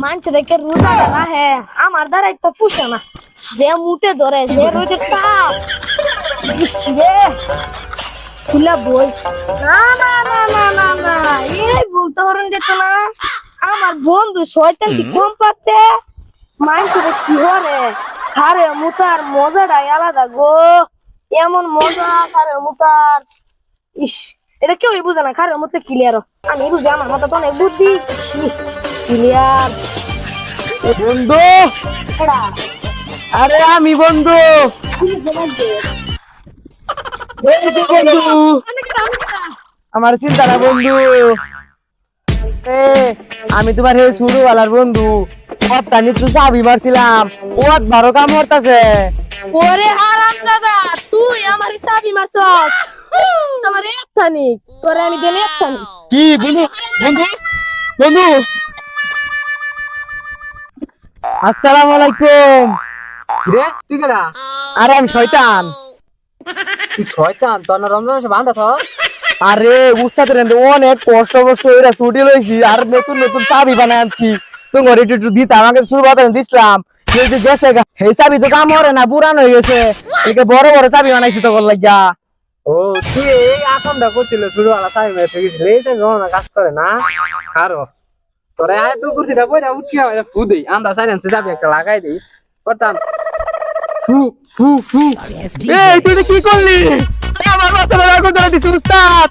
মানছে দেখে রোজা না হে আমার দ্বারাই তো ফুসে না যে মুটে ধরে যে রোদের তাপ ইস রে খুলা বই না না না না না না এই বলতে পারেন যেত না আমার বন্ধু শয়তান কি কম পারতে মানছে কি হরে খারে মুতার মজাটাই আলাদা গো এমন মজা খারে মুতার ইস এটা কেউই বুঝে না খারে মতো ক্লিয়ার আমি বুঝি আমার মাথা তো অনেক বুদ্ধি ক্লিয়ার বন্ধু, এরা আরে আমি বন্ধু। এই যে বন্ধু, আমার চিন্তা না বন্ধু। এ আমি তোমার হে শুরুওয়ালার বন্ধু। ওটা নিচু চাবি মারছিলাম, ওত ভালো কাম হরতাছে। ওরে হারামজাদা তুই আমার হিসাবই মারছস তোমার একখানি তোরে আমি দিলে একখানি কি বন্ধু? বন্ধু, বন্ধু, আসসালামু আলাইকুম। রে তুই কেডা? আরে আমি শয়তান। তুই শয়তান, তোর না রমজান মাসে বান্ধা থর? আরে উস্তাদ রে অনেক কষ্ট কষ্ট করে ছুটি লইছি আর নতুন নতুন চাবি বানাই আনছি। তোমার একটু দিতে আমাকে শুরু বাতান দিছিলাম কিন্তু গেছে গা এই চাবি তো কাম হরে না পুরান হয়ে গেছে একে বড় বড় চাবি বানাইছি তো লাগিয়া। ও তুই এই আকামটা করছিল শুরু আলা টাইম এসে গেছিল, এই টাইম না কাজ করে না কারো তোরা আয় তুই কুরসিটা বইরা উঠি হয় ফু দেই, আমরা সাইলেন্সে যাবি একটা লাগাই দেই করতাম ফু ফু ফু। এই তুই এটা কি করলি? আমার বাচ্চাটা রাগ করে দিছিস উস্তাদ।